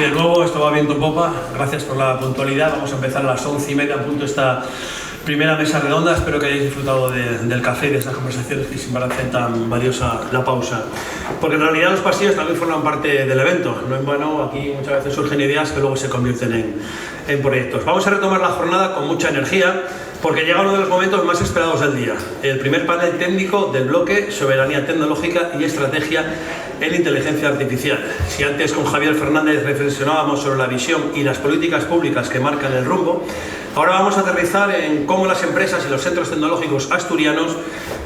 de nuevo, esto va viento en popa. Gracias por la puntualidad. Vamos a empezar a las 11:30 en punto esta primera mesa redonda. Espero que hayáis disfrutado del café y de estas conversaciones que siempre hacen tan valiosa la pausa. Porque en realidad los pasillos también forman parte del evento. No en vano, aquí muchas veces surgen ideas que luego se convierten en proyectos. Vamos a retomar la jornada con mucha energía, porque llega uno de los momentos más esperados del día. El primer panel técnico del bloque Soberanía Tecnológica y Estrategia en Inteligencia Artificial. Si antes con Javier Fernández reflexionábamos sobre la visión y las políticas públicas que marcan el rumbo, ahora vamos a aterrizar en cómo las empresas y los centros tecnológicos asturianos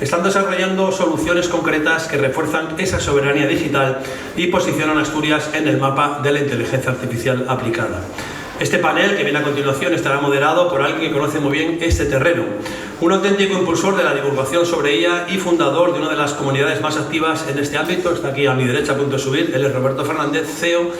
están desarrollando soluciones concretas que refuerzan esa soberanía digital y posicionan a Asturias en el mapa de la inteligencia artificial aplicada. Este panel, que viene a continuación, estará moderado por alguien que conoce muy bien este terreno, un auténtico impulsor de la divulgación sobre ella y fundador de una de las comunidades más activas en este ámbito. Está aquí a mi derecha, a punto de subir. Él es Roberto Fernández, CEO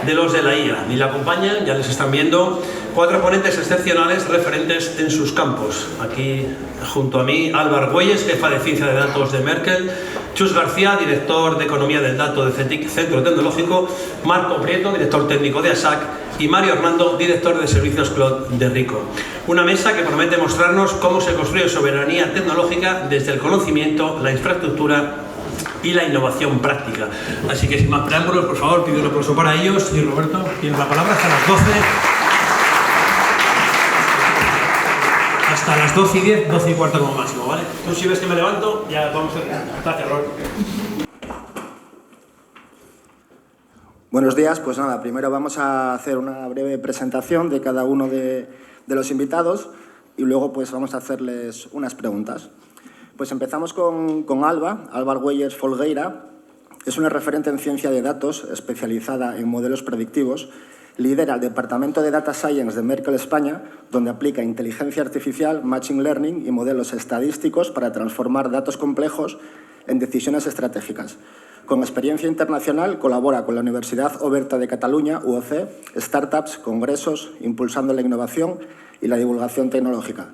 de los de la IA. Y le acompañan, ya les están viendo, 4 ponentes excepcionales referentes en sus campos. Aquí, junto a mí, Álvaro Güelles, jefa de Ciencia de Datos de Merkel; Chus García, director de Economía del Dato de CETIC, Centro Tecnológico; Marco Prieto, director técnico de ASAC; y Mario Hernando, director de Servicios Cloud de Ricoh. Una mesa que promete mostrarnos cómo se construye soberanía tecnológica desde el conocimiento, la infraestructura y la innovación práctica. Así que sin más preámbulos, por favor, pido un aplauso para ellos. Y Roberto, tienes la palabra hasta las 12. Hasta las 12:10, 12:15 como máximo, ¿vale? Tú si ves que me levanto, ya vamos a ver. Gracias, Roberto. Buenos días, pues nada, primero vamos a hacer una breve presentación de cada uno de los invitados y luego pues vamos a hacerles unas preguntas. Pues empezamos con Álvaro Güelles Folgueira. Es una referente en ciencia de datos especializada en modelos predictivos. Lidera el Departamento de Data Science de Merkel España, donde aplica inteligencia artificial, machine learning y modelos estadísticos para transformar datos complejos en decisiones estratégicas. Con experiencia internacional, colabora con la Universidad Oberta de Cataluña, UOC, startups, congresos, impulsando la innovación y la divulgación tecnológica.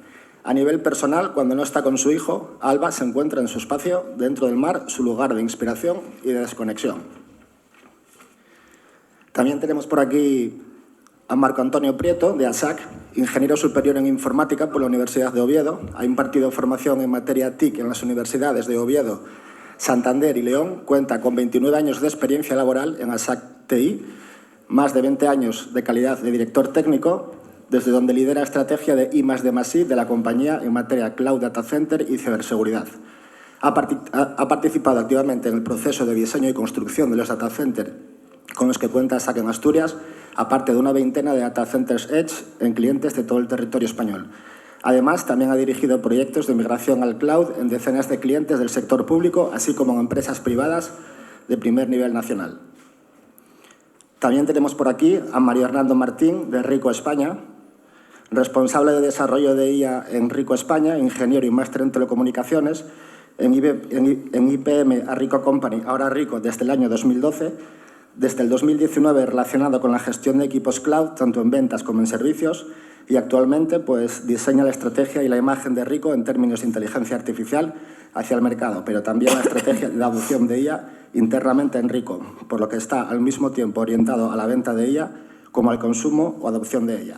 A nivel personal, cuando no está con su hijo, Alba se encuentra en su espacio, dentro del mar, su lugar de inspiración y de desconexión. También tenemos por aquí a Marco Antonio Prieto, de ASAC, ingeniero superior en informática por la Universidad de Oviedo. Ha impartido formación en materia TIC en las universidades de Oviedo, Santander y León. Cuenta con 29 años de experiencia laboral en ASAC TI, más de 20 años de calidad de director técnico, desde donde lidera estrategia de I+D+I de la compañía en materia Cloud Data Center y ciberseguridad. Ha participado activamente en el proceso de diseño y construcción de los data centers con los que cuenta ASAC en Asturias, aparte de una veintena de data centers Edge en clientes de todo el territorio español. Además, también ha dirigido proyectos de migración al cloud en decenas de clientes del sector público, así como en empresas privadas de primer nivel nacional. También tenemos por aquí a Mario Hernando Martín, de Ricoh España, responsable de desarrollo de IA en Ricoh España, ingeniero y máster en telecomunicaciones, en IPM a Ricoh Company, ahora Ricoh desde el año 2012, desde el 2019 relacionado con la gestión de equipos cloud, tanto en ventas como en servicios, y actualmente pues, diseña la estrategia y la imagen de Ricoh en términos de inteligencia artificial hacia el mercado, pero también la estrategia de adopción de IA internamente en Ricoh, por lo que está al mismo tiempo orientado a la venta de IA como al consumo o adopción de ella.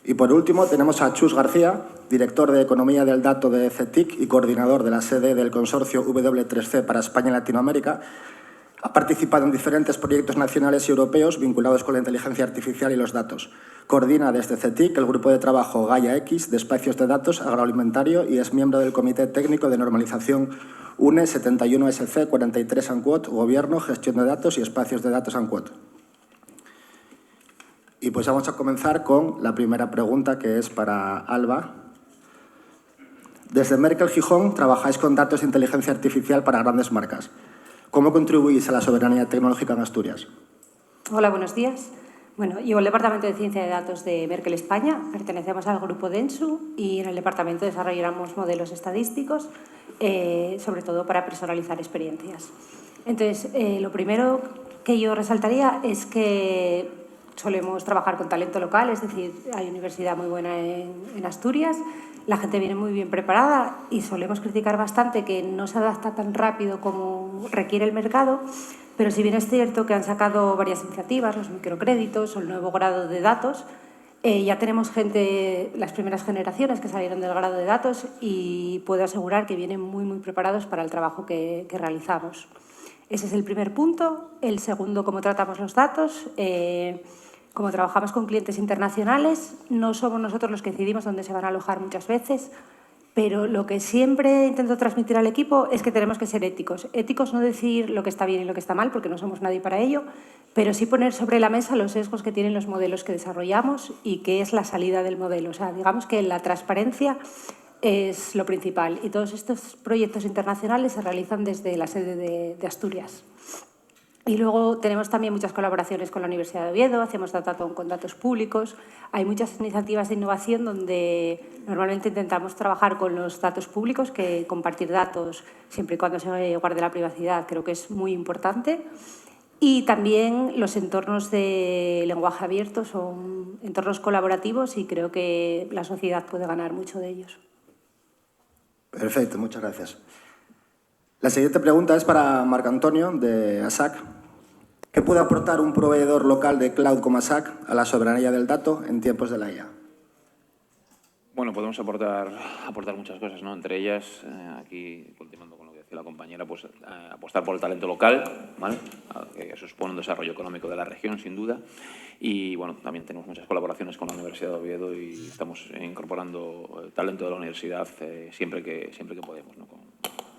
Y por último tenemos a Chus García, director de Economía del Dato de CETIC y coordinador de la sede del consorcio W3C para España y Latinoamérica. Ha participado en diferentes proyectos nacionales y europeos vinculados con la inteligencia artificial y los datos. Coordina desde CETIC el grupo de trabajo Gaia X de espacios de datos agroalimentario y es miembro del Comité Técnico de Normalización UNE 71SC 43 UNQUOT, Gobierno, Gestión de Datos y Espacios de Datos UNQUOT. Y pues vamos a comenzar con la primera pregunta, que es para Alba. Desde Merkel Gijón trabajáis con datos de inteligencia artificial para grandes marcas. ¿Cómo contribuís a la soberanía tecnológica en Asturias? Hola, buenos días. Bueno, llevo el Departamento de Ciencia de Datos de Merkel España, pertenecemos al grupo DENSU y en el departamento desarrollamos modelos estadísticos, sobre todo para personalizar experiencias. Entonces, lo primero que yo resaltaría es que solemos trabajar con talento local, es decir, hay universidad muy buena en Asturias, la gente viene muy bien preparada y solemos criticar bastante que no se adapta tan rápido como requiere el mercado, Pero si bien es cierto que han sacado varias iniciativas, los microcréditos o el nuevo grado de datos, ya tenemos gente, las primeras generaciones que salieron del grado de datos, y puedo asegurar que vienen muy, muy preparados para el trabajo que realizamos. Ese es el primer punto. El segundo, cómo tratamos los datos. Como trabajamos con clientes internacionales, no somos nosotros los que decidimos dónde se van a alojar muchas veces, pero lo que siempre intento transmitir al equipo es que tenemos que ser éticos. Éticos no decir lo que está bien y lo que está mal, porque no somos nadie para ello, pero sí poner sobre la mesa los sesgos que tienen los modelos que desarrollamos y qué es la salida del modelo. O sea, digamos que la transparencia es lo principal, y todos estos proyectos internacionales se realizan desde la sede de Asturias. Y luego tenemos también muchas colaboraciones con la Universidad de Oviedo, hacemos datatón con datos públicos. Hay muchas iniciativas de innovación donde normalmente intentamos trabajar con los datos públicos, que compartir datos, siempre y cuando se guarde la privacidad, creo que es muy importante. Y también los entornos de lenguaje abierto son entornos colaborativos y creo que la sociedad puede ganar mucho de ellos. Perfecto, muchas gracias. La siguiente pregunta es para Marc Antonio, de ASAC. ¿Qué puede aportar un proveedor local de cloud como ASAC a la soberanía del dato en tiempos de la IA? Bueno, podemos aportar muchas cosas, ¿no? Entre ellas, aquí, continuando con lo que decía la compañera, pues apostar por el talento local, ¿vale? Que eso supone un desarrollo económico de la región, sin duda. Y, bueno, también tenemos muchas colaboraciones con la Universidad de Oviedo y estamos incorporando el talento de la universidad siempre que podemos, ¿no? Con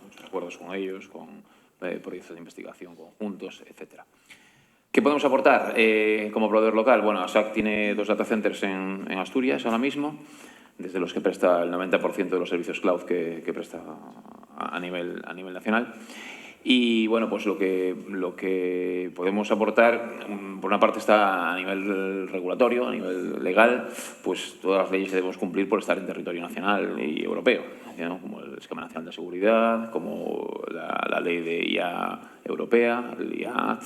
muchos acuerdos con ellos, con proyectos de investigación conjuntos, etcétera. ¿Qué podemos aportar como proveedor local? Bueno, ASAC tiene 2 data centers en Asturias ahora mismo, desde los que presta el 90% de los servicios cloud que presta a nivel nacional. Y, bueno, pues lo que podemos aportar, por una parte, está a nivel regulatorio, a nivel legal, pues todas las leyes que debemos cumplir por estar en territorio nacional y europeo, ¿no? Como el Esquema Nacional de Seguridad, como la ley de IA europea, el IAT.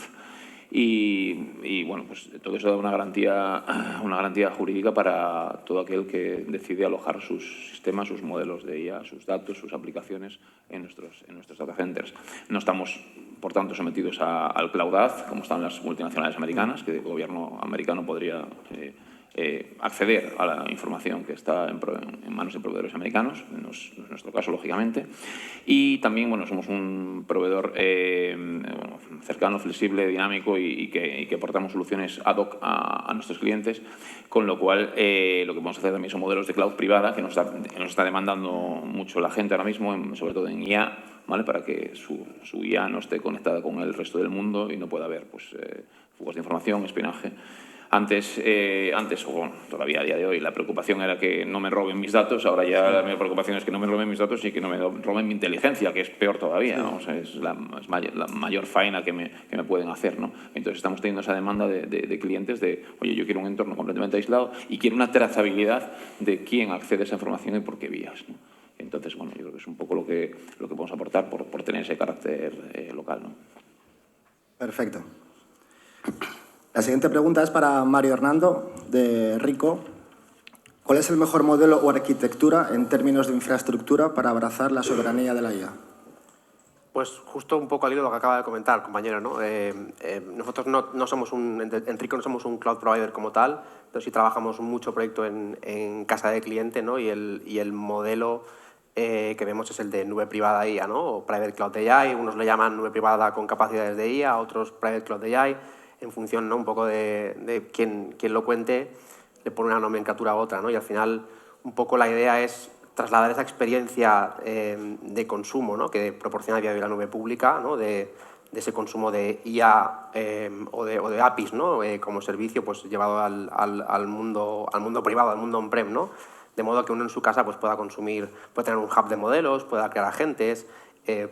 Y, bueno, pues todo eso da una garantía jurídica para todo aquel que decide alojar sus sistemas, sus modelos de IA, sus datos, sus aplicaciones en nuestros data centers. No estamos, por tanto, sometidos al Cloud Act, como están las multinacionales americanas, que el gobierno americano podría acceder a la información que está en manos de proveedores americanos, no es nuestro caso, lógicamente. Y también, bueno, somos un proveedor cercano, flexible, dinámico y que aportamos soluciones ad hoc a nuestros clientes, con lo cual lo que vamos a hacer también son modelos de cloud privada que nos está demandando mucho la gente ahora mismo, sobre todo en IA, ¿vale? Para que su IA no esté conectada con el resto del mundo y no pueda haber pues, fugas de información, espionaje. Antes, o bueno, todavía a día de hoy, la preocupación era que no me roben mis datos. Ahora ya la preocupación es que no me roben mis datos y que no me roben mi inteligencia, que es peor todavía, ¿no? O sea, es la mayor faena que me pueden hacer, ¿no? Entonces estamos teniendo esa demanda de clientes de, oye, yo quiero un entorno completamente aislado y quiero una trazabilidad de quién accede a esa información y por qué vías, ¿no? Entonces, bueno, yo creo que es un poco lo que podemos aportar por tener ese carácter local, ¿no? Perfecto. La siguiente pregunta es para Mario Hernando, de Rico. ¿Cuál es el mejor modelo o arquitectura en términos de infraestructura para abrazar la soberanía de la IA? Pues justo un poco al hilo de lo que acaba de comentar, compañero, ¿no? Nosotros no somos en Rico no somos un cloud provider como tal, pero sí trabajamos mucho proyecto en casa de cliente, ¿no? Y el modelo que vemos es el de nube privada IA, ¿no? O Private Cloud AI. Unos lo llaman nube privada con capacidades de IA, otros Private Cloud AI. En función, ¿no? Un poco de quién lo cuente, le pone una nomenclatura a otra, ¿no? Y al final, un poco la idea es trasladar esa experiencia de consumo, ¿no? Que proporciona a día de hoy la nube pública, ¿no? De ese consumo de IA o de APIs, ¿no? Como servicio pues, llevado al mundo privado, al mundo on-prem, ¿no? De modo que uno en su casa pues, pueda tener un hub de modelos, pueda crear agentes,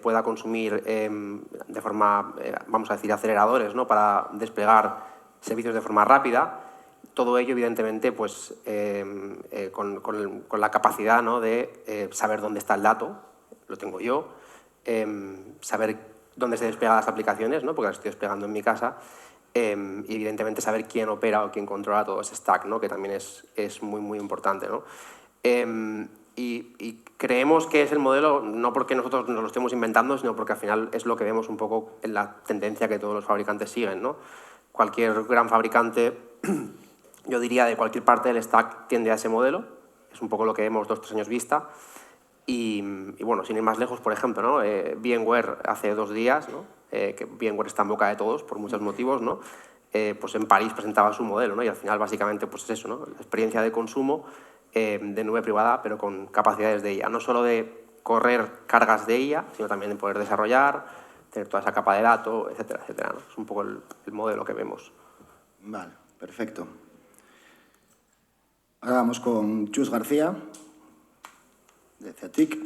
pueda consumir de forma, vamos a decir, aceleradores, ¿no? Para desplegar servicios de forma rápida. Todo ello, evidentemente, pues, con la capacidad, ¿no? De saber dónde está el dato, lo tengo yo, saber dónde se despegan las aplicaciones, ¿no? Porque las estoy desplegando en mi casa, y evidentemente saber quién opera o quién controla todo ese stack, ¿no? Que también es muy, muy importante, ¿no? Y creemos que es el modelo, no porque nosotros nos lo estemos inventando, sino porque al final es lo que vemos un poco en la tendencia que todos los fabricantes siguen, ¿no? Cualquier gran fabricante, yo diría de cualquier parte del stack, tiende a ese modelo. Es un poco lo que vemos 2 o 3 años vista. Y bueno, sin ir más lejos, por ejemplo, ¿no? VMware hace 2 días, ¿no? Que VMware está en boca de todos por muchos motivos, ¿no? Pues en París presentaba su modelo, ¿no? Y al final básicamente pues es eso, ¿no? La experiencia de consumo de nube privada, pero con capacidades de IA. No solo de correr cargas de IA, sino también de poder desarrollar, tener toda esa capa de datos, etcétera, etcétera, ¿no? Es un poco el modelo que vemos. Vale, perfecto. Ahora vamos con Chus García, de CETIC.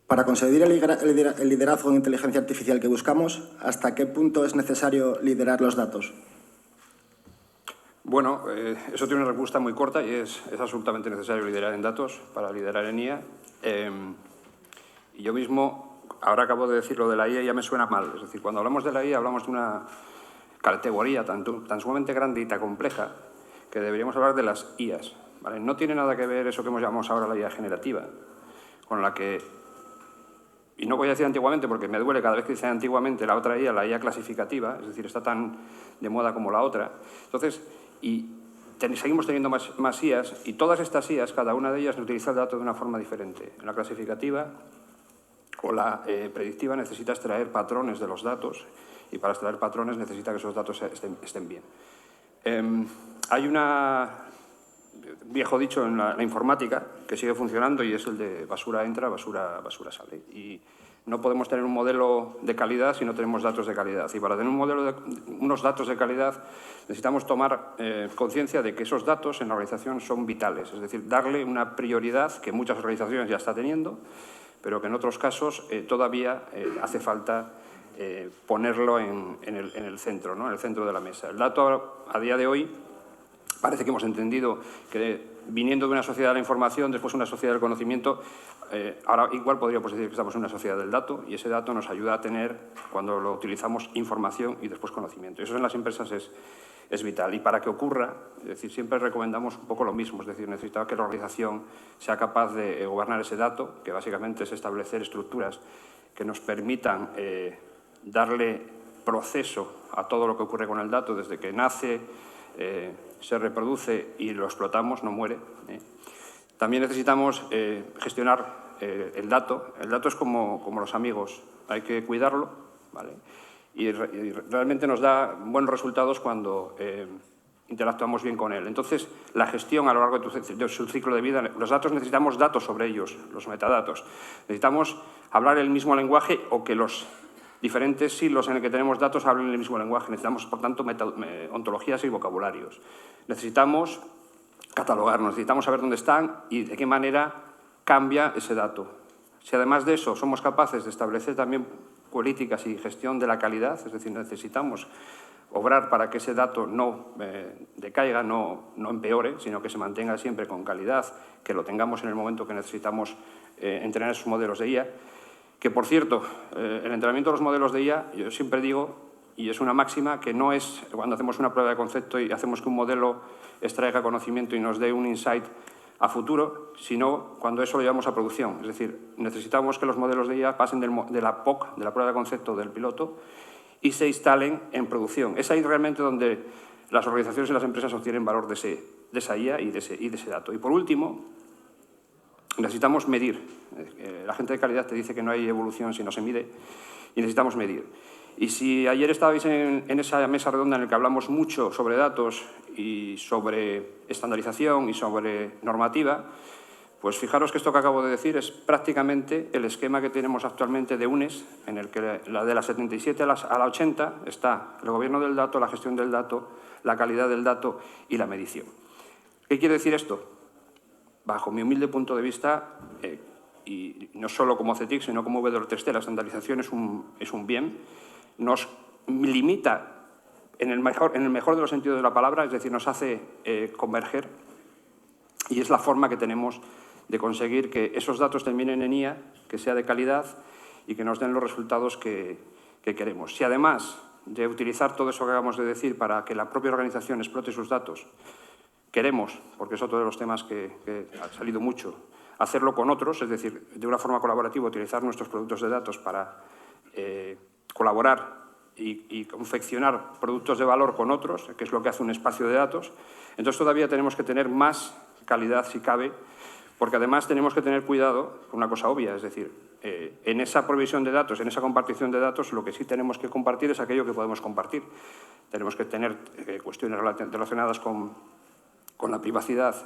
Para conseguir el liderazgo en inteligencia artificial que buscamos, ¿hasta qué punto es necesario liderar los datos? Bueno, eso tiene una respuesta muy corta y es absolutamente necesario liderar en datos para liderar en IA. Y yo mismo, ahora acabo de decir lo de la IA, ya me suena mal. Es decir, cuando hablamos de la IA hablamos de una categoría tan sumamente grande y tan compleja que deberíamos hablar de las IAs, ¿vale? No tiene nada que ver eso que llamamos ahora la IA generativa, con la que, y no voy a decir antiguamente porque me duele cada vez que dicen antiguamente la otra IA, la IA clasificativa, es decir, está tan de moda como la otra. Entonces, seguimos teniendo más IAs y todas estas IAs, cada una de ellas utiliza el dato de una forma diferente. En la clasificativa o la predictiva necesita extraer patrones de los datos y para extraer patrones necesita que esos datos estén bien. Hay un viejo dicho en la informática que sigue funcionando y es el de basura entra, basura sale. Y no podemos tener un modelo de calidad si no tenemos datos de calidad. Y para tener unos datos de calidad necesitamos tomar conciencia de que esos datos en la organización son vitales. Es decir, darle una prioridad que muchas organizaciones ya están teniendo, pero que en otros casos todavía hace falta ponerlo en el centro, ¿no? En el centro de la mesa. El dato a día de hoy parece que hemos entendido que viniendo de una sociedad de la información, después una sociedad del conocimiento, ahora igual podríamos decir que estamos en una sociedad del dato y ese dato nos ayuda a tener, cuando lo utilizamos, información y después conocimiento. Eso en las empresas es vital. Y para que ocurra, es decir, siempre recomendamos un poco lo mismo, es decir, necesitamos que la organización sea capaz de gobernar ese dato, que básicamente es establecer estructuras que nos permitan darle proceso a todo lo que ocurre con el dato, desde que nace, se reproduce y lo explotamos, no muere. También necesitamos gestionar el dato. El dato es como los amigos, hay que cuidarlo, ¿vale? Y realmente nos da buenos resultados cuando interactuamos bien con él. Entonces, la gestión a lo largo de su ciclo de vida, los datos necesitamos datos sobre ellos, los metadatos. Necesitamos hablar el mismo lenguaje o que los diferentes silos en el que tenemos datos hablen el mismo lenguaje. Necesitamos, por tanto, ontologías y vocabularios. Necesitamos catalogarnos, necesitamos saber dónde están y de qué manera cambia ese dato. Si además de eso somos capaces de establecer también políticas y gestión de la calidad, es decir, necesitamos obrar para que ese dato no decaiga, no empeore, sino que se mantenga siempre con calidad, que lo tengamos en el momento que necesitamos entrenar esos modelos de IA. Que, por cierto, el entrenamiento de los modelos de IA, yo siempre digo, y es una máxima, que no es cuando hacemos una prueba de concepto y hacemos que un modelo extraiga conocimiento y nos dé un insight a futuro, sino cuando eso lo llevamos a producción. Es decir, necesitamos que los modelos de IA pasen de la POC, de la prueba de concepto del piloto, y se instalen en producción. Es ahí realmente donde las organizaciones y las empresas obtienen valor de esa IA y de ese dato. Y por último, necesitamos medir. La gente de calidad te dice que no hay evolución si no se mide y necesitamos medir. Y si ayer estabais en esa mesa redonda en la que hablamos mucho sobre datos y sobre estandarización y sobre normativa, pues fijaros que esto que acabo de decir es prácticamente el esquema que tenemos actualmente de UNES, en el que de la 77 a la 80 está el gobierno del dato, la gestión del dato, la calidad del dato y la medición. ¿Qué quiere decir esto? Bajo mi humilde punto de vista, y no solo como CETIC, sino como W3C, la estandarización es un bien, nos limita en el mejor de los sentidos de la palabra, es decir, nos hace converger y es la forma que tenemos de conseguir que esos datos terminen en IA, que sea de calidad y que nos den los resultados que queremos. Si además de utilizar todo eso que acabamos de decir para que la propia organización explote sus datos, queremos, porque es otro de los temas que ha salido mucho, hacerlo con otros, es decir, de una forma colaborativa, utilizar nuestros productos de datos para colaborar y confeccionar productos de valor con otros, que es lo que hace un espacio de datos. Entonces todavía tenemos que tener más calidad, si cabe, porque además tenemos que tener cuidado con una cosa obvia, es decir, en esa provisión de datos, en esa compartición de datos, lo que sí tenemos que compartir es aquello que podemos compartir. Tenemos que tener cuestiones relacionadas con la privacidad,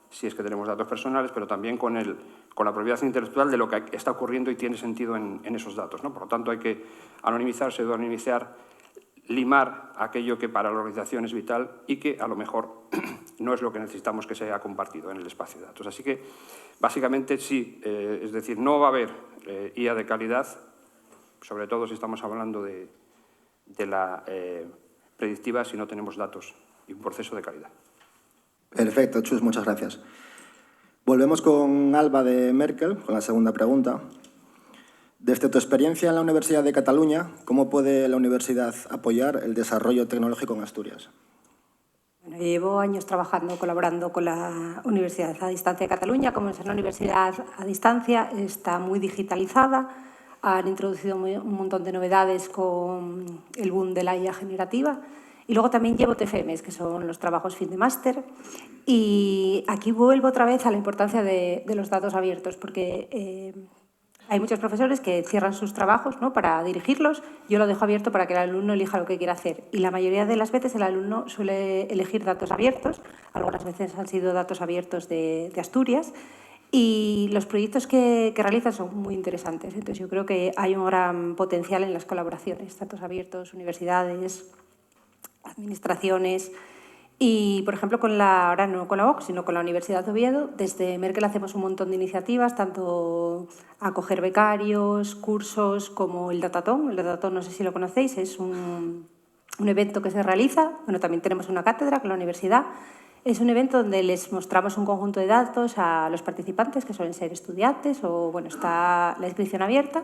si es que tenemos datos personales, pero también con la propiedad intelectual de lo que está ocurriendo y tiene sentido en esos datos, ¿no? Por lo tanto, hay que anonimizar, pseudonimizar, limar aquello que para la organización es vital y que a lo mejor no es lo que necesitamos que sea compartido en el espacio de datos. Así que, básicamente, sí, es decir, no va a haber IA de calidad, sobre todo si estamos hablando de la predictiva, si no tenemos datos y un proceso de calidad. Perfecto, Chus, muchas gracias. Volvemos con Alba de Merkel, con la segunda pregunta. Desde tu experiencia en la Universidad de Cataluña, ¿cómo puede la universidad apoyar el desarrollo tecnológico en Asturias? Bueno, llevo años trabajando, colaborando con la Universidad a Distancia de Cataluña. Como es una universidad a distancia, está muy digitalizada. Han introducido un montón de novedades con el boom de la IA generativa. Y luego también llevo TFMs, que son los trabajos fin de máster. Y aquí vuelvo otra vez a la importancia de los datos abiertos, porque hay muchos profesores que cierran sus trabajos, ¿no?, para dirigirlos. Yo lo dejo abierto para que el alumno elija lo que quiera hacer. Y la mayoría de las veces el alumno suele elegir datos abiertos. Algunas veces han sido datos abiertos de Asturias. Y los proyectos que realizan son muy interesantes. Entonces, yo creo que hay un gran potencial en las colaboraciones, datos abiertos, universidades, administraciones. Y, por ejemplo, ahora no con la OC, sino con la Universidad de Oviedo, desde Merkel hacemos un montón de iniciativas, tanto acoger becarios, cursos, como el Datathon. El Datathon, no sé si lo conocéis, es un evento que se realiza. Bueno, también tenemos una cátedra con la universidad. Es un evento donde les mostramos un conjunto de datos a los participantes, que suelen ser estudiantes, o bueno, está la inscripción abierta,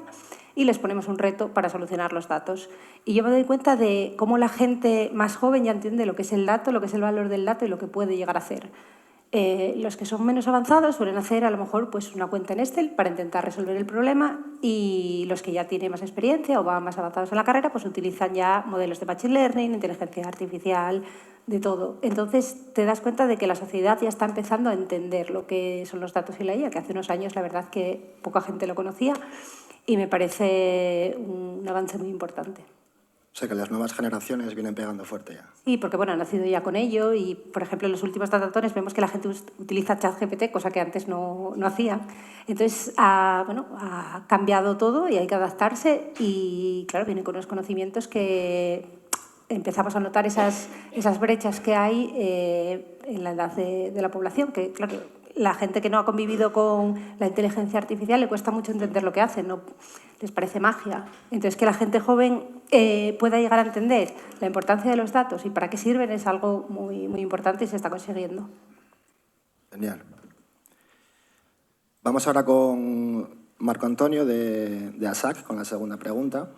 y les ponemos un reto para solucionar los datos. Y yo me doy cuenta de cómo la gente más joven ya entiende lo que es el dato, lo que es el valor del dato y lo que puede llegar a hacer. Los que son menos avanzados suelen hacer a lo mejor pues una cuenta en Excel para intentar resolver el problema, y los que ya tienen más experiencia o van más avanzados en la carrera pues utilizan ya modelos de machine learning, inteligencia artificial, de todo. Entonces te das cuenta de que la sociedad ya está empezando a entender lo que son los datos y la IA, que hace unos años la verdad que poca gente lo conocía, y me parece un avance muy importante. O sea, que las nuevas generaciones vienen pegando fuerte ya. Sí, porque bueno, han nacido ya con ello y, por ejemplo, en los últimos datatones vemos que la gente utiliza ChatGPT, cosa que antes no hacía. Entonces, ha cambiado todo y hay que adaptarse, y, claro, vienen con unos conocimientos que empezamos a notar esas brechas que hay en la edad de la población, que, claro, la gente que no ha convivido con la inteligencia artificial le cuesta mucho entender lo que hacen, no les parece magia. Entonces, que la gente joven pueda llegar a entender la importancia de los datos y para qué sirven es algo muy, muy importante y se está consiguiendo. Genial. Vamos ahora con Marco Antonio de ASAC, con la segunda pregunta.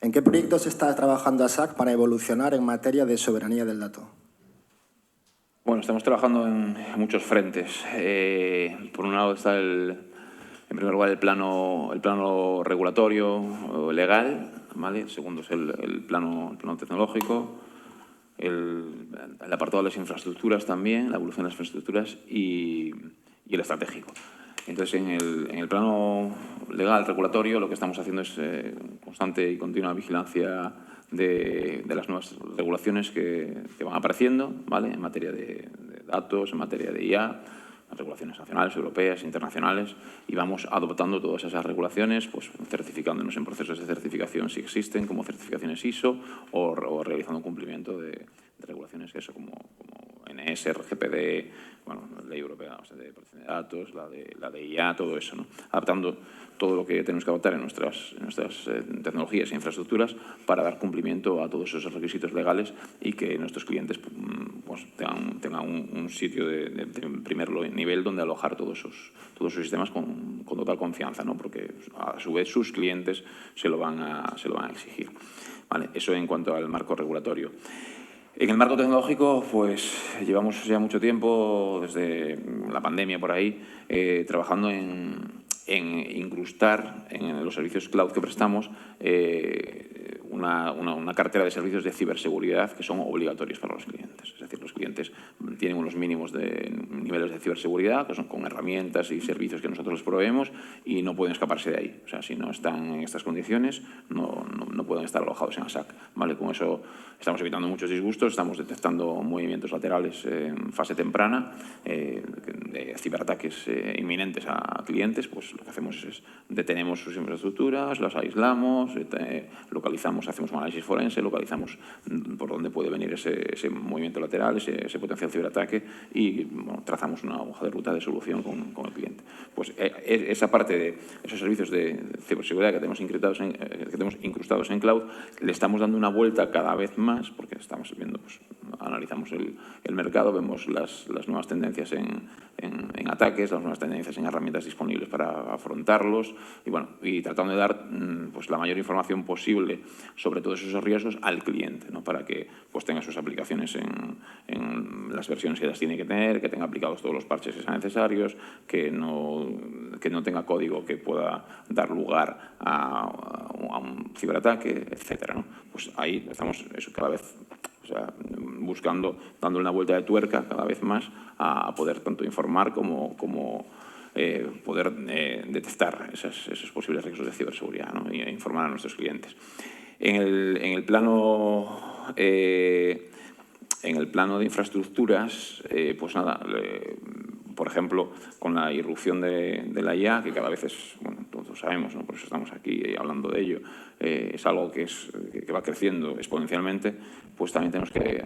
¿En qué proyectos está trabajando ASAC para evolucionar en materia de soberanía del dato? Bueno, estamos trabajando en muchos frentes. Por un lado está en primer lugar el plano regulatorio legal, ¿vale? El segundo es el plano tecnológico, el apartado de las infraestructuras también, la evolución de las infraestructuras y el estratégico. Entonces, en el plano legal, regulatorio, lo que estamos haciendo es constante y continua vigilancia de las nuevas regulaciones que van apareciendo, ¿vale?, en materia de datos, en materia de IA, las regulaciones nacionales, europeas, internacionales, y vamos adoptando todas esas regulaciones, pues certificándonos en procesos de certificación si existen, como certificaciones ISO, o realizando un cumplimiento de regulaciones que eso, como NS, RGPD, bueno, la ley europea, o sea, de protección de datos, la de IA, todo eso, ¿no? Adaptando todo lo que tenemos que adoptar en nuestras tecnologías e infraestructuras para dar cumplimiento a todos esos requisitos legales y que nuestros clientes pues, tengan un sitio de primer nivel donde alojar todos esos sistemas con total confianza, ¿no? Porque a su vez sus clientes se lo van a exigir, ¿vale? Eso en cuanto al marco regulatorio. En el marco tecnológico, pues llevamos ya mucho tiempo, desde la pandemia por ahí, trabajando en incrustar en los servicios cloud que prestamos una cartera de servicios de ciberseguridad que son obligatorios para los clientes. Es decir, los clientes tienen unos mínimos de niveles de ciberseguridad, que son con herramientas y servicios que nosotros les proveemos, y no pueden escaparse de ahí. O sea, si no están en estas condiciones, no pueden estar alojados en ASAC. ¿Vale? Con eso estamos evitando muchos disgustos, estamos detectando movimientos laterales en fase temprana de ciberataques inminentes a clientes. Pues lo que hacemos es detenemos sus infraestructuras, las aislamos, localizamos, hacemos un análisis forense, localizamos por dónde puede venir ese movimiento lateral, ese potencial ciberataque, y bueno, trazamos una hoja de ruta de solución con el cliente. Pues esa parte de esos servicios de ciberseguridad que tenemos incrustados en cloud, le estamos dando una vuelta cada vez más, porque estamos viendo, pues, analizamos el mercado, vemos las nuevas tendencias en ataques, las nuevas tendencias en herramientas disponibles para afrontarlos, y bueno, y tratando de dar pues la mayor información posible sobre todos esos riesgos al cliente, ¿no? Para que pues tenga sus aplicaciones en las versiones que las tiene que tener, que tenga aplicados todos los parches que sean necesarios, que no tenga código que pueda dar lugar a un ciberataque, etcétera, ¿no? Pues ahí estamos cada vez, o sea, buscando, dándole una vuelta de tuerca cada vez más a poder tanto informar como poder detectar esos posibles riesgos de ciberseguridad, ¿no? Y informar a nuestros clientes. En el plano de infraestructuras, pues nada, por ejemplo, con la irrupción de la IA, que cada vez es, bueno, todos sabemos, ¿no? Por eso estamos aquí hablando de ello, es algo que va creciendo exponencialmente, pues también tenemos que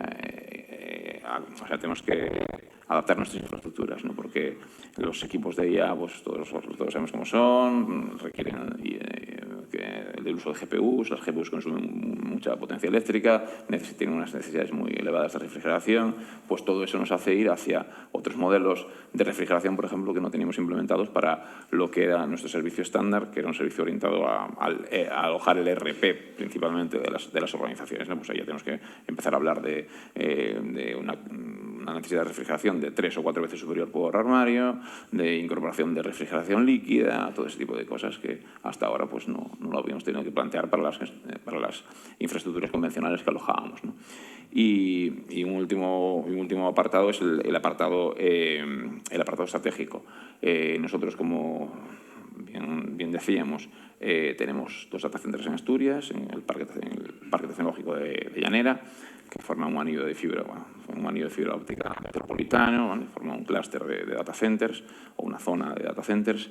adaptar nuestras infraestructuras, ¿no? Porque los equipos de IA, pues todos sabemos cómo son, requieren del uso de GPUs, las GPUs consumen mucha potencia eléctrica, tienen unas necesidades muy elevadas de refrigeración, pues todo eso nos hace ir hacia otros modelos de refrigeración, por ejemplo, que no teníamos implementados para lo que era nuestro servicio estándar, que era un servicio orientado a alojar el ERP principalmente de las organizaciones, ¿no? Pues ahí ya tenemos que empezar a hablar de una necesidad de refrigeración de 3 o 4 veces superior por armario, de incorporación de refrigeración líquida, todo ese tipo de cosas que hasta ahora pues no lo habíamos tenido que plantear para las infraestructuras convencionales que alojábamos, ¿no? Y un último apartado es el apartado estratégico. Nosotros, como bien decíamos, tenemos 2 data centers en Asturias, en el Parque Tecnológico de Llanera, que forman un anillo de fibra óptica metropolitano, ¿vale? Forman un clúster de data centers o una zona de data centers.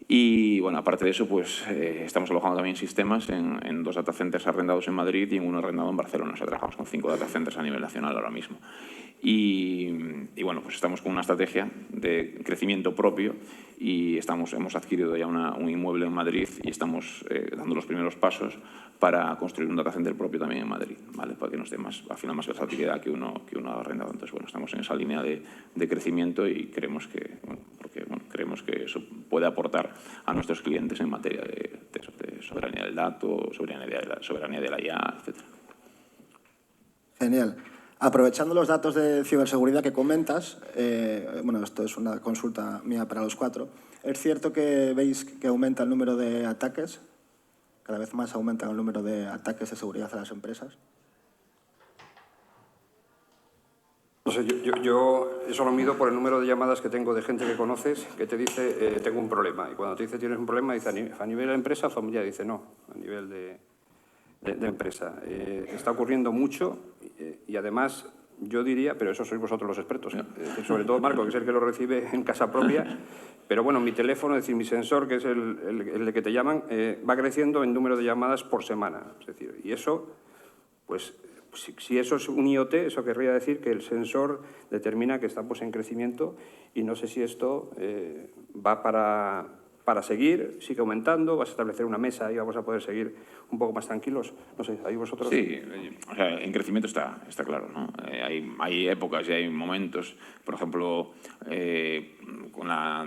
Y bueno, aparte de eso, pues estamos alojando también sistemas en 2 data centers arrendados en Madrid y en uno arrendado en Barcelona. O sea, trabajamos con 5 data centers a nivel nacional ahora mismo. Y bueno, pues estamos con una estrategia de crecimiento propio y hemos adquirido ya un inmueble en Madrid y estamos dando los primeros pasos para construir un data center propio también en Madrid, ¿vale? Para que nos dé más versatilidad que uno ha arrendado. Entonces, bueno, estamos en esa línea de crecimiento y creemos que eso puede aportar a nuestros clientes en materia de soberanía del dato, soberanía de la IA, etc. Genial. Aprovechando los datos de ciberseguridad que comentas, bueno, esto es una consulta mía para los 4. ¿Es cierto que veis que aumenta el número de ataques? Cada vez más aumenta el número de ataques de seguridad a las empresas. No sé, yo eso lo mido por el número de llamadas que tengo de gente que conoces que te dice tengo un problema. Y cuando te dice tienes un problema, dice a nivel de empresa o familiar, dice no, a nivel de empresa. Está ocurriendo mucho y además yo diría, pero eso sois vosotros los expertos, sobre todo Marco, que es el que lo recibe en casa propia, pero bueno, mi teléfono, es decir, mi sensor, que es el de que te llaman, va creciendo en número de llamadas por semana. Es decir, y eso, pues si eso es un IoT, eso querría decir que el sensor determina que está pues, en crecimiento y no sé si esto va para seguir, sigue aumentando, vas a establecer una mesa y vamos a poder seguir un poco más tranquilos. No sé, ahí vosotros... Sí, o sea, en crecimiento está claro, ¿no? Hay épocas y hay momentos, por ejemplo,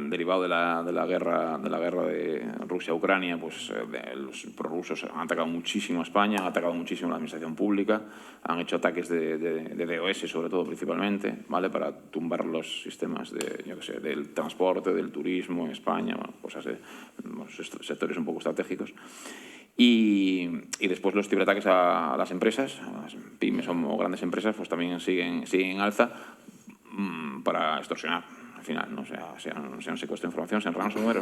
derivado de la guerra de Rusia-Ucrania, pues los prorrusos han atacado muchísimo a España, han atacado muchísimo a la administración pública, han hecho ataques de DOS, sobre todo, principalmente, ¿vale? Para tumbar los sistemas del transporte, del turismo en España, bueno, cosas de sectores un poco estratégicos. Y después los ciberataques a las empresas, a las pymes o grandes empresas, pues también siguen en alza para extorsionar, al final, ¿no? Sea un secuestro de información, sea un ransomware,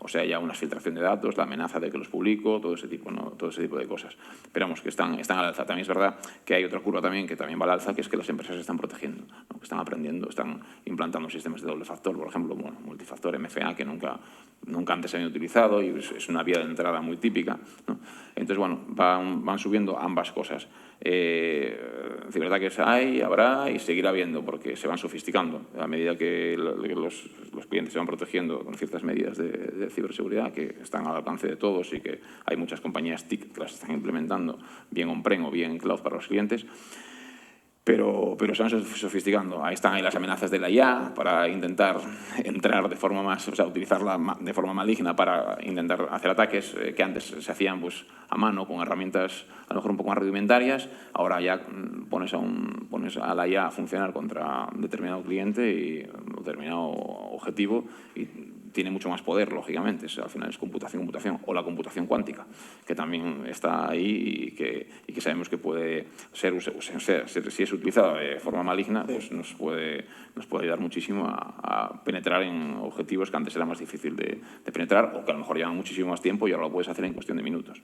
o sea ya una filtración de datos, la amenaza de que los publico, todo ese tipo, ¿no? Todo ese tipo de cosas. Pero vamos, que están al alza. También es verdad que hay otra curva también que también va al alza, que es que las empresas se están protegiendo, ¿no? Que están aprendiendo, están implantando sistemas de doble factor, por ejemplo, bueno, multifactor, MFA, que nunca antes se habían utilizado y es una vía de entrada muy típica, ¿no? Entonces, bueno, van subiendo ambas cosas. Ciberataques habrá y seguirá habiendo, porque se van sofisticando a medida que los clientes se van protegiendo con ciertas medidas de ciberseguridad que están al alcance de todos y que hay muchas compañías TIC que las están implementando, bien on-prem o bien cloud para los clientes. Pero se van sofisticando. Ahí están las amenazas de la IA para intentar entrar de forma más, o sea, utilizarla de forma maligna para intentar hacer ataques que antes se hacían pues a mano con herramientas a lo mejor un poco más rudimentarias. Ahora ya pones a la IA a funcionar contra un determinado cliente y un determinado objetivo y tiene mucho más poder, lógicamente. Al final es computación, o la computación cuántica, que también está ahí y que sabemos que puede ser, si es utilizada de forma maligna, pues nos puede ayudar muchísimo a penetrar en objetivos que antes era más difícil de penetrar o que a lo mejor llevan muchísimo más tiempo y ahora lo puedes hacer en cuestión de minutos.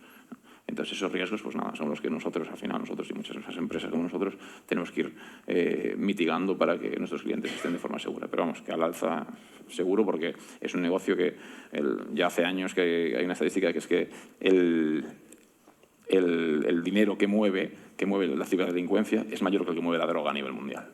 Entonces esos riesgos, pues nada, son los que nosotros, al final, nosotros y muchas de esas empresas como nosotros, tenemos que ir mitigando para que nuestros clientes estén de forma segura. Pero vamos, que al alza seguro, porque es un negocio que ya hace años que hay una estadística que es que el dinero que mueve la ciberdelincuencia es mayor que el que mueve la droga a nivel mundial.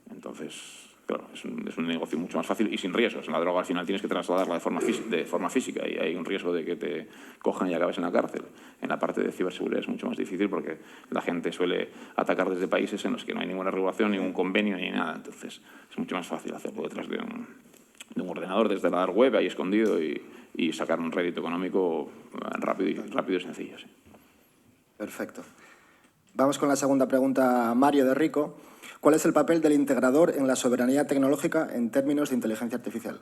Entonces, claro, es un negocio mucho más fácil y sin riesgos. En la droga al final tienes que trasladarla de forma física y hay un riesgo de que te cojan y acabes en la cárcel. En la parte de ciberseguridad es mucho más difícil porque la gente suele atacar desde países en los que no hay ninguna regulación, ningún convenio ni nada. Entonces es mucho más fácil hacerlo detrás de un ordenador, desde la dark web, ahí escondido y sacar un rédito económico rápido y sencillo. Sí. Perfecto. Vamos con la segunda pregunta, Mario de Rico. ¿Cuál es el papel del integrador en la soberanía tecnológica en términos de inteligencia artificial?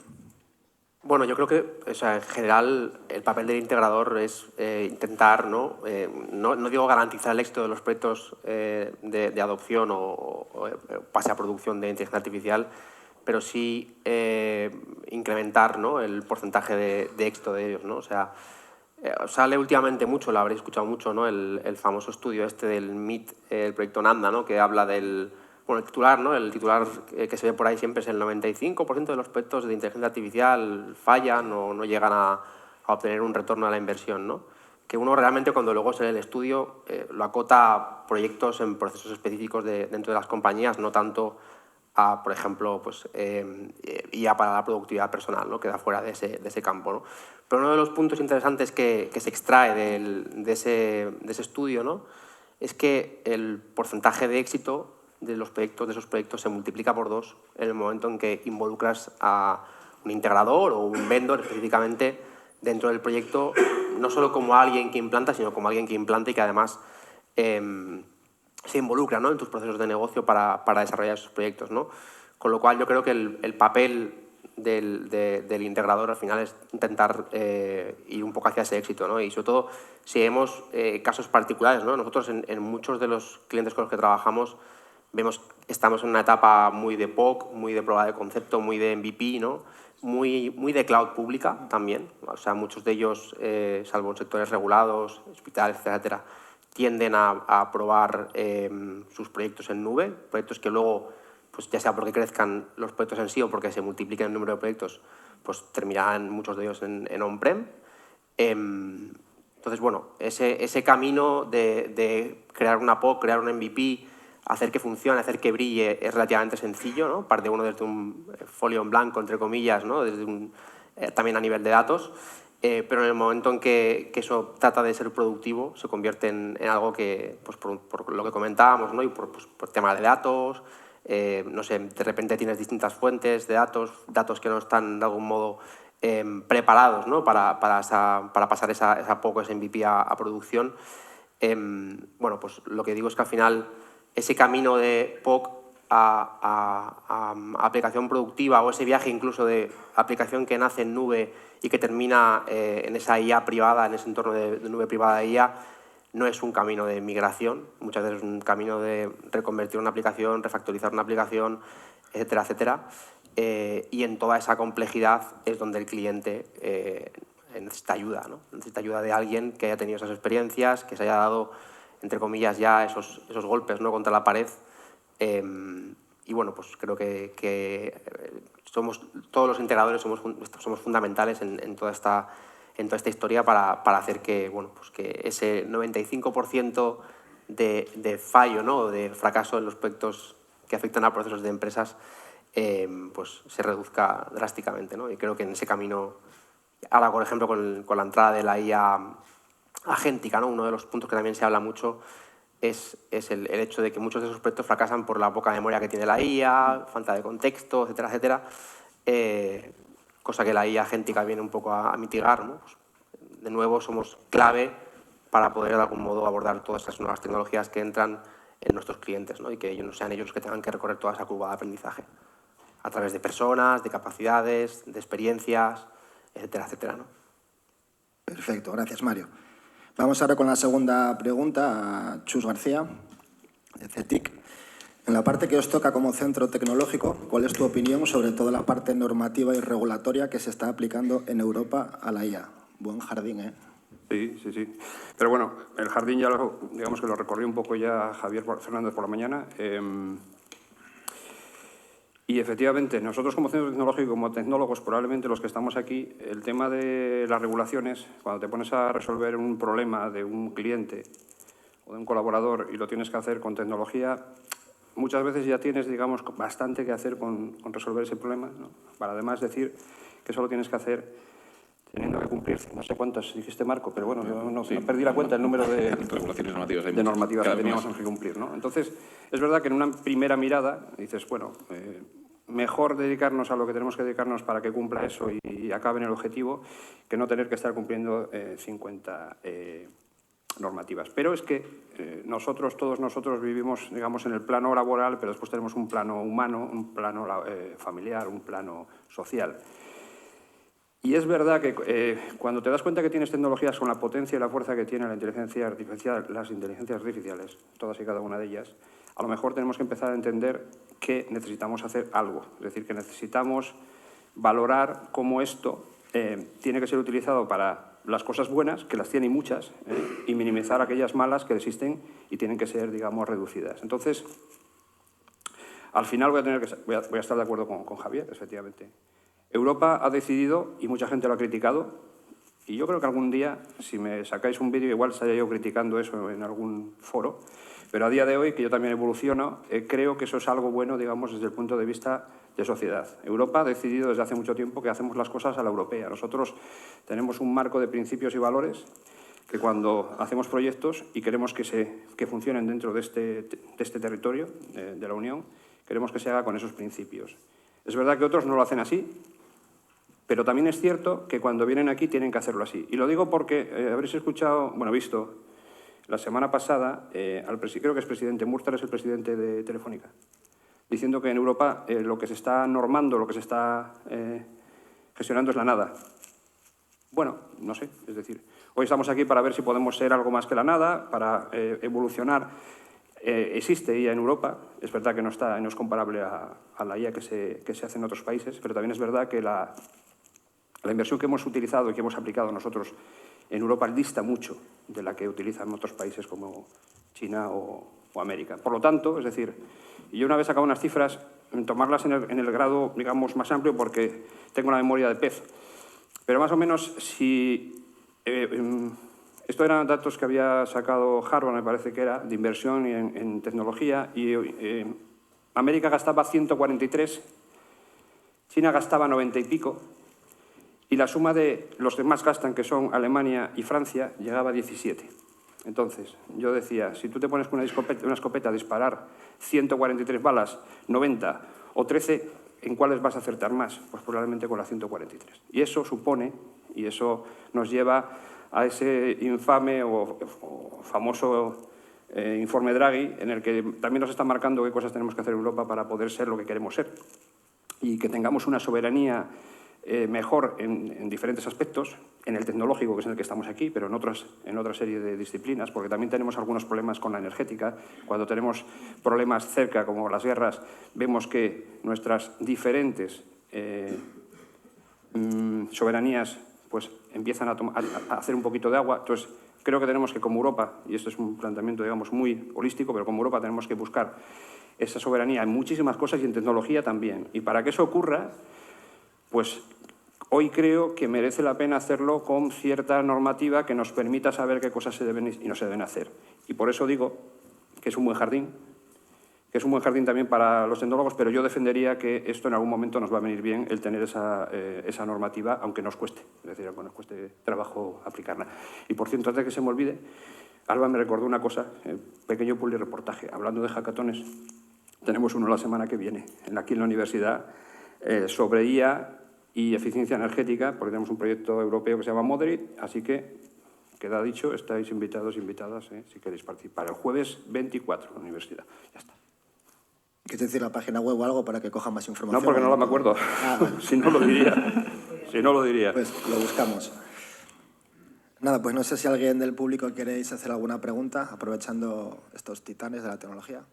Bueno, yo creo que, o sea, en general, el papel del integrador es intentar, ¿no? No digo garantizar el éxito de los proyectos de adopción o pase a producción de inteligencia artificial, pero sí incrementar, ¿no? El porcentaje de éxito de ellos, ¿no? O sea, sale últimamente mucho, lo habréis escuchado mucho, ¿no? El famoso estudio este del MIT, el proyecto Nanda, ¿no? Que habla del... Bueno, el titular, ¿no? El titular que se ve por ahí siempre es el 95% de los proyectos de inteligencia artificial fallan o no llegan a obtener un retorno a la inversión, ¿no? Que uno realmente cuando luego se lee el estudio lo acota a proyectos en procesos específicos dentro de las compañías, no tanto a, por ejemplo, pues, IA para la productividad personal, ¿no? Queda fuera de ese campo, ¿no? Pero uno de los puntos interesantes que se extrae de ese estudio, ¿no? Es que el porcentaje de éxito de esos proyectos se multiplica por 2 en el momento en que involucras a un integrador o un vendor específicamente dentro del proyecto, no solo como alguien que implanta, sino como alguien que implanta y que además se involucra, ¿no? En tus procesos de negocio para desarrollar esos proyectos, ¿no? Con lo cual yo creo que el papel del integrador al final es intentar ir un poco hacia ese éxito, ¿no? Y sobre todo si vemos casos particulares, ¿no? Nosotros en muchos de los clientes con los que trabajamos vemos que estamos en una etapa muy de POC, muy de prueba de concepto, muy de MVP, ¿no? Muy de cloud pública también. O sea, muchos de ellos, salvo en sectores regulados, hospitales, etcétera, tienden a probar sus proyectos en nube, proyectos que luego, pues ya sea porque crezcan los proyectos en sí o porque se multipliquen el número de proyectos, pues terminarán muchos de ellos en on-prem. Entonces, bueno, ese camino de crear una POC, crear un MVP, hacer que funcione, hacer que brille, es relativamente sencillo, ¿no? Parte uno desde un folio en blanco, entre comillas, ¿no? Desde también a nivel de datos, pero en el momento en que eso trata de ser productivo, se convierte en algo que, pues por lo que comentábamos, ¿no? Y por temas de datos, no sé, de repente tienes distintas fuentes de datos que no están de algún modo preparados, ¿no? para pasar ese MVP a producción. Bueno, pues lo que digo es que al final ese camino de POC a aplicación productiva, o ese viaje incluso de aplicación que nace en nube y que termina en esa IA privada, en ese entorno de nube privada de IA, no es un camino de migración, muchas veces es un camino de reconvertir una aplicación, refactorizar una aplicación, etcétera, etcétera. Y en toda esa complejidad es donde el cliente necesita ayuda, ¿no? Necesita ayuda de alguien que haya tenido esas experiencias, que se haya dado, entre comillas, ya esos golpes, ¿no?, contra la pared. Y bueno, pues creo que todos los integradores somos fundamentales en toda esta historia para hacer que, bueno, pues que ese 95% de fallo, ¿no?, de fracaso en los proyectos que afectan a procesos de empresas pues se reduzca drásticamente, ¿no? Y creo que en ese camino, ahora por ejemplo con la entrada de la IA agéntica, ¿no?, uno de los puntos que también se habla mucho es el hecho de que muchos de esos proyectos fracasan por la poca memoria que tiene la IA, falta de contexto, etcétera, etcétera, cosa que la IA agéntica viene un poco a mitigar, ¿no? Pues, de nuevo, somos clave para poder de algún modo abordar todas estas nuevas tecnologías que entran en nuestros clientes, ¿no? Y que ellos no sean ellos los que tengan que recorrer toda esa curva de aprendizaje a través de personas, de capacidades, de experiencias, etcétera, etcétera, ¿no? Perfecto, gracias, Mario. Vamos ahora con la segunda pregunta a Chus García, de CETIC. En la parte que os toca como centro tecnológico, ¿cuál es tu opinión sobre toda la parte normativa y regulatoria que se está aplicando en Europa a la IA? Buen jardín, ¿eh? Sí, sí, sí. Pero bueno, el jardín ya digamos que lo recorrí un poco ya Javier Fernández por la mañana. Y efectivamente, nosotros como centro tecnológico, como tecnólogos, probablemente los que estamos aquí, el tema de las regulaciones, cuando te pones a resolver un problema de un cliente o de un colaborador y lo tienes que hacer con tecnología, muchas veces ya tienes, digamos, bastante que hacer con resolver ese problema, ¿no? Para además decir que eso lo tienes que hacer teniendo que cumplir, no sé cuántas dijiste, Marco, pero bueno, yo no perdí la cuenta el número de regulaciones normativas, de normativas que teníamos que cumplir, ¿no? Entonces, es verdad que en una primera mirada dices, bueno, mejor dedicarnos a lo que tenemos que dedicarnos para que cumpla eso y acabe en el objetivo, que no tener que estar cumpliendo 50 normativas. Pero es que todos nosotros vivimos, digamos, en el plano laboral, pero después tenemos un plano humano, un plano familiar, un plano social. Y es verdad que cuando te das cuenta que tienes tecnologías con la potencia y la fuerza que tiene la inteligencia artificial, las inteligencias artificiales, todas y cada una de ellas, a lo mejor tenemos que empezar a entender que necesitamos hacer algo. Es decir, que necesitamos valorar cómo esto tiene que ser utilizado para las cosas buenas, que las tiene y muchas, y minimizar aquellas malas que existen y tienen que ser, digamos, reducidas. Entonces, al final voy a estar de acuerdo con Javier, efectivamente. Europa ha decidido, y mucha gente lo ha criticado, y yo creo que algún día, si me sacáis un vídeo, igual estaría yo criticando eso en algún foro, pero a día de hoy, que yo también evoluciono, creo que eso es algo bueno, digamos, desde el punto de vista de sociedad. Europa ha decidido desde hace mucho tiempo que hacemos las cosas a la europea. Nosotros tenemos un marco de principios y valores que cuando hacemos proyectos y queremos que funcionen dentro de este territorio de la Unión, queremos que se haga con esos principios. Es verdad que otros no lo hacen así, pero también es cierto que cuando vienen aquí tienen que hacerlo así. Y lo digo porque habréis escuchado, bueno, visto, la semana pasada, creo que es presidente, Murtar es el presidente de Telefónica, diciendo que en Europa lo que se está normando, lo que se está gestionando es la nada. Bueno, no sé, es decir, hoy estamos aquí para ver si podemos ser algo más que la nada, para evolucionar. Existe IA en Europa, es verdad que no es comparable a la IA que se hace en otros países, pero también es verdad que la inversión que hemos utilizado y que hemos aplicado nosotros en Europa dista mucho de la que utilizan otros países como China o América. Por lo tanto, es decir, yo una vez sacado unas cifras, tomarlas en el grado, digamos, más amplio porque tengo la memoria de pez, pero más o menos si... Estos eran datos que había sacado Harvard, me parece que era, de inversión en tecnología, y América gastaba 143, China gastaba 90 y pico, y la suma de los que más gastan, que son Alemania y Francia, llegaba a 17. Entonces, yo decía, si tú te pones con una escopeta a disparar 143 balas, 90 o 13, ¿en cuáles vas a acertar más? Pues probablemente con las 143. Y eso supone, y eso nos lleva a ese infame o famoso informe Draghi, en el que también nos está marcando qué cosas tenemos que hacer en Europa para poder ser lo que queremos ser. Y que tengamos una soberanía mejor en diferentes aspectos, en el tecnológico, que es en el que estamos aquí, pero en otra serie de disciplinas, porque también tenemos algunos problemas con la energética. Cuando tenemos problemas cerca, como las guerras, vemos que nuestras diferentes soberanías pues, empiezan a hacer un poquito de agua. Entonces, creo que tenemos que, como Europa, y esto es un planteamiento, digamos, muy holístico, pero como Europa tenemos que buscar esa soberanía en muchísimas cosas y en tecnología también. Y para que eso ocurra, pues hoy creo que merece la pena hacerlo con cierta normativa que nos permita saber qué cosas se deben y no se deben hacer. Y por eso digo que es un buen jardín, también para los tecnólogos, pero yo defendería que esto en algún momento nos va a venir bien el tener esa normativa, aunque nos cueste, es decir, aunque nos cueste trabajo aplicarla. Y por cierto, antes de que se me olvide, Alba me recordó una cosa, pequeño publireportaje, hablando de hackatones. Tenemos uno la semana que viene, aquí en la universidad, sobre IA y eficiencia energética, porque tenemos un proyecto europeo que se llama Moderate, así que, queda dicho, estáis invitados e invitadas, si queréis participar. El jueves 24 en la universidad. Ya está. ¿Quieres decir la página web o algo para que coja más información? No, porque no me acuerdo. Bueno. Si no, lo diría. Si no, lo diría. Pues lo buscamos. Nada, pues no sé si alguien del público queréis hacer alguna pregunta, aprovechando estos titanes de la tecnología.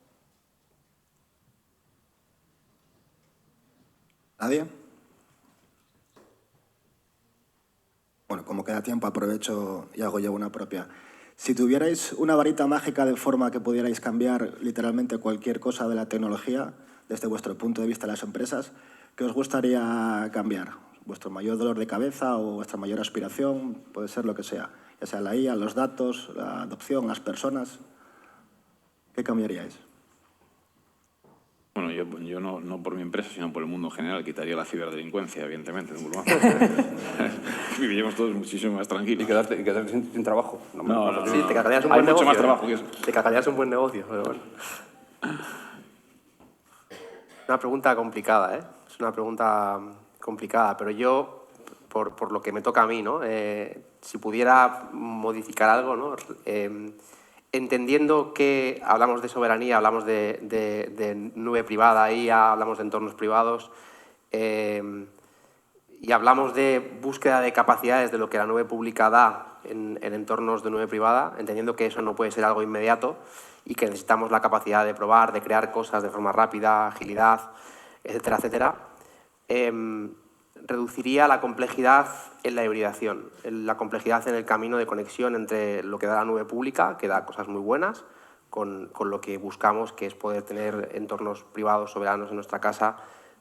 ¿Nadie? Bueno, como queda tiempo, aprovecho y hago yo una propia. Si tuvierais una varita mágica de forma que pudierais cambiar literalmente cualquier cosa de la tecnología, desde vuestro punto de vista de las empresas, ¿qué os gustaría cambiar? ¿Vuestro mayor dolor de cabeza o vuestra mayor aspiración? Puede ser lo que sea. Ya sea la IA, los datos, la adopción, las personas. ¿Qué cambiaríais? Bueno, yo no por mi empresa, sino por el mundo en general, quitaría la ciberdelincuencia, evidentemente. Viviríamos todos muchísimo más tranquilos. Y quedarte sin trabajo. Sí, te cagarías un Hay buen negocio. mucho más trabajo que eso. Te cagarías un buen negocio, pero bueno. Una pregunta complicada, ¿eh? Es una pregunta complicada, pero yo, por lo que me toca a mí, ¿no? Si pudiera modificar algo, ¿no? Entendiendo que hablamos de soberanía, hablamos de nube privada, IA, hablamos de entornos privados y hablamos de búsqueda de capacidades de lo que la nube pública da en entornos de nube privada, entendiendo que eso no puede ser algo inmediato y que necesitamos la capacidad de probar, de crear cosas de forma rápida, agilidad, etcétera, etcétera, reduciría la complejidad en la hibridación, la complejidad en el camino de conexión entre lo que da la nube pública, que da cosas muy buenas, con lo que buscamos, que es poder tener entornos privados soberanos en nuestra casa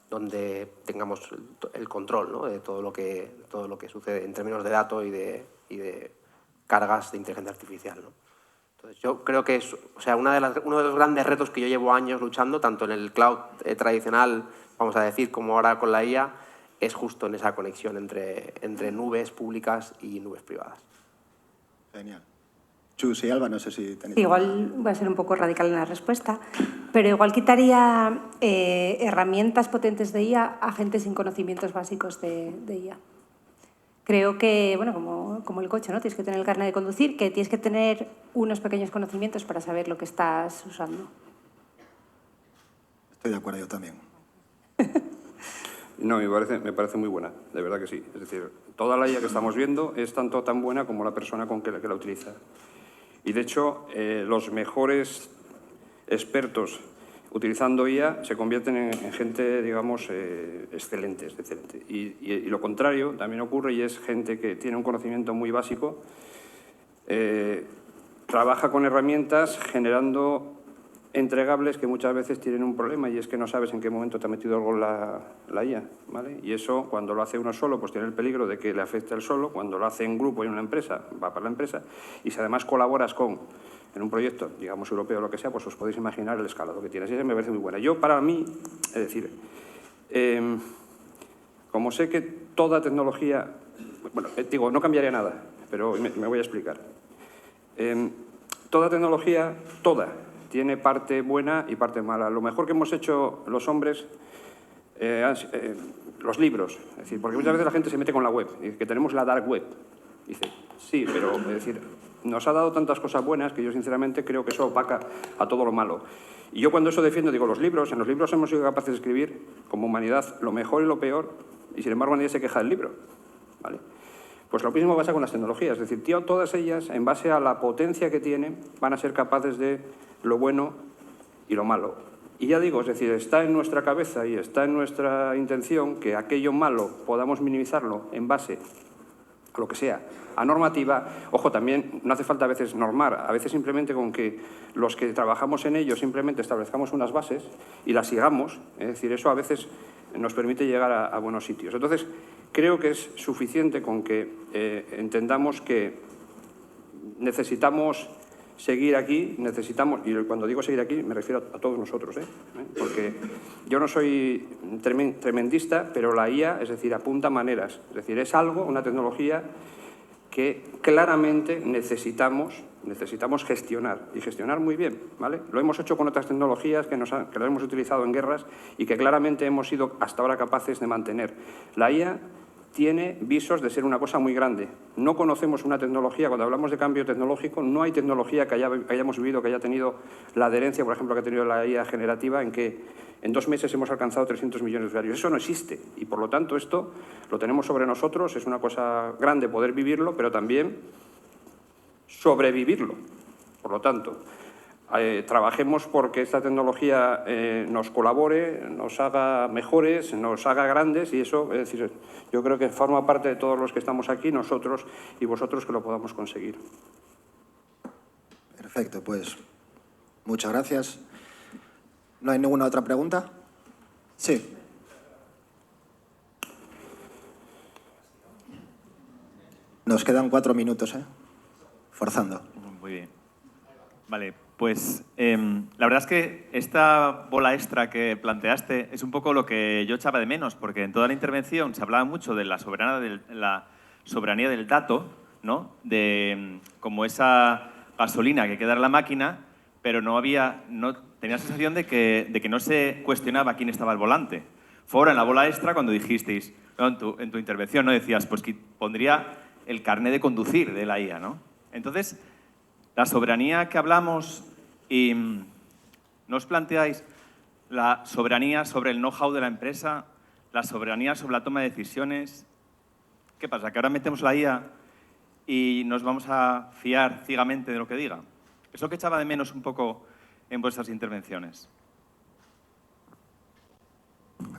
donde tengamos el control, ¿no? de todo lo que sucede en términos de datos y de cargas de inteligencia artificial, ¿no? Entonces, yo creo que es uno de los grandes retos que yo llevo años luchando, tanto en el cloud tradicional, vamos a decir, como ahora con la IA, es justo en esa conexión entre nubes públicas y nubes privadas. Genial. Chus y Alba, no sé si tenéis... Igual voy a ser un poco radical en la respuesta, pero igual quitaría herramientas potentes de IA a gente sin conocimientos básicos de IA. Creo que, bueno, como el coche, ¿no? Tienes que tener el carnet de conducir, que tienes que tener unos pequeños conocimientos para saber lo que estás usando. Estoy de acuerdo, yo también. No, me parece muy buena, de verdad que sí. Es decir, toda la IA que estamos viendo es tanto tan buena como la persona que la utiliza. Y de hecho, los mejores expertos utilizando IA se convierten en gente, digamos, excelente. Y lo contrario también ocurre, y es gente que tiene un conocimiento muy básico, trabaja con herramientas generando entregables que muchas veces tienen un problema, y es que no sabes en qué momento te ha metido algo la IA, ¿vale? Y eso, cuando lo hace uno solo, pues tiene el peligro de que le afecte al solo. Cuando lo hace en grupo y en una empresa, va para la empresa. Y si además colaboras en un proyecto, digamos, europeo o lo que sea, pues os podéis imaginar el escalado que tiene. Así que me parece muy buena. Yo, para mí, es decir, como sé que toda tecnología... Bueno, digo, no cambiaría nada, pero me voy a explicar. toda tecnología, toda, tiene parte buena y parte mala. Lo mejor que hemos hecho los hombres, los libros, es decir, porque muchas veces la gente se mete con la web, y que tenemos la dark web. Dice, sí, pero es decir, nos ha dado tantas cosas buenas que yo sinceramente creo que eso opaca a todo lo malo. Y yo cuando eso defiendo, digo, en los libros hemos sido capaces de escribir como humanidad lo mejor y lo peor, y sin embargo nadie se queja del libro, ¿vale? Pues lo mismo pasa con las tecnologías, es decir, todas ellas, en base a la potencia que tienen, van a ser capaces de lo bueno y lo malo. Y ya digo, es decir, está en nuestra cabeza y está en nuestra intención que aquello malo podamos minimizarlo en base a lo que sea, a normativa. Ojo, también no hace falta a veces normar, a veces simplemente con que los que trabajamos en ello simplemente establezcamos unas bases y las sigamos, es decir, eso a veces nos permite llegar a buenos sitios. Entonces, creo que es suficiente con que entendamos que necesitamos seguir aquí, y cuando digo seguir aquí me refiero a todos nosotros, porque yo no soy tremendista, pero la IA, es decir, apunta maneras, es decir, es algo, una tecnología que claramente necesitamos gestionar, y gestionar muy bien, ¿vale? Lo hemos hecho con otras tecnologías que lo hemos utilizado en guerras y que claramente hemos sido hasta ahora capaces de mantener. La IA tiene visos de ser una cosa muy grande. No conocemos una tecnología, cuando hablamos de cambio tecnológico, no hay tecnología que hayamos vivido, que haya tenido la adherencia, por ejemplo, que ha tenido la IA generativa, en que en 2 meses hemos alcanzado 300 millones de usuarios. Eso no existe y, por lo tanto, esto lo tenemos sobre nosotros. Es una cosa grande poder vivirlo, pero también sobrevivirlo. Por lo tanto, trabajemos porque esta tecnología nos colabore, nos haga mejores, nos haga grandes, y eso, es decir, yo creo que forma parte de todos los que estamos aquí, nosotros y vosotros, que lo podamos conseguir. Perfecto, pues muchas gracias. ¿No hay ninguna otra pregunta? Sí. Nos quedan 4 minutos, forzando. Muy bien. Vale, pues la verdad es que esta bola extra que planteaste es un poco lo que yo echaba de menos, porque en toda la intervención se hablaba mucho de la soberanía del dato, ¿no? De como esa gasolina que queda en la máquina, pero tenía la sensación de que no se cuestionaba quién estaba al volante. Fue ahora en la bola extra cuando dijisteis, ¿no? en tu intervención, ¿no? Decías, pues que pondría el carné de conducir de la IA, ¿no? Entonces, la soberanía que hablamos, y ¿no os planteáis la soberanía sobre el know-how de la empresa, la soberanía sobre la toma de decisiones? ¿Qué pasa? ¿Que ahora metemos la IA y nos vamos a fiar ciegamente de lo que diga? Es lo que echaba de menos un poco en vuestras intervenciones.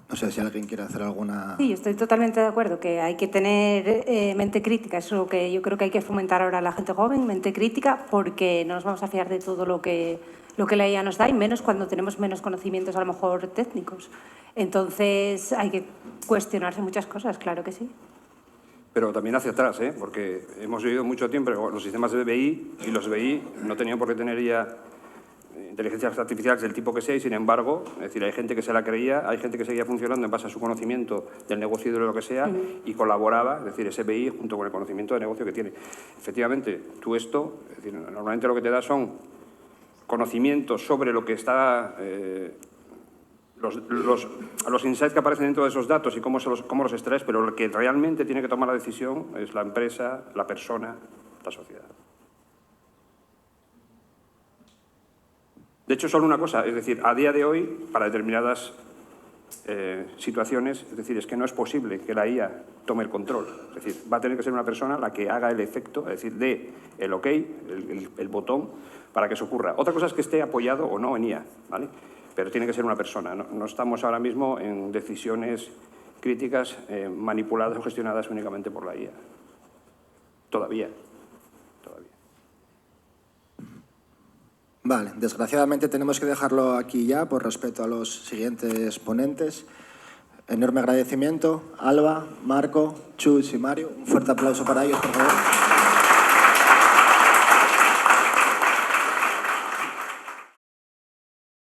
No sé si alguien quiere hacer alguna... Sí, estoy totalmente de acuerdo que hay que tener mente crítica. Es lo que yo creo que hay que fomentar ahora a la gente joven, mente crítica, porque no nos vamos a fiar de todo lo que la IA nos da, y menos cuando tenemos menos conocimientos a lo mejor técnicos. Entonces hay que cuestionarse muchas cosas, claro que sí. Pero también hacia atrás, porque hemos vivido mucho tiempo los sistemas de BI, y los BI no tenían por qué tener ya inteligencias artificiales del tipo que sea, y sin embargo, es decir, hay gente que se la creía, hay gente que seguía funcionando en base a su conocimiento del negocio y de lo que sea, y colaboraba, es decir, ese BI junto con el conocimiento de negocio que tiene. Efectivamente, tú esto, es decir, normalmente lo que te da son conocimientos sobre lo que está... los insights que aparecen dentro de esos datos y cómo los extraes, pero lo que realmente tiene que tomar la decisión es la empresa, la persona, la sociedad. De hecho, solo una cosa, es decir, a día de hoy, para determinadas situaciones, es decir, es que no es posible que la IA tome el control. Es decir, va a tener que ser una persona la que haga el efecto, es decir, dé el OK, el botón, para que eso ocurra. Otra cosa es que esté apoyado o no en IA, ¿vale? Pero tiene que ser una persona. No estamos ahora mismo en decisiones críticas manipuladas o gestionadas únicamente por la IA. Todavía. Vale, desgraciadamente tenemos que dejarlo aquí ya por respeto a los siguientes ponentes. Enorme agradecimiento, Alba, Marco, Chus y Mario. Un fuerte aplauso para ellos, por favor.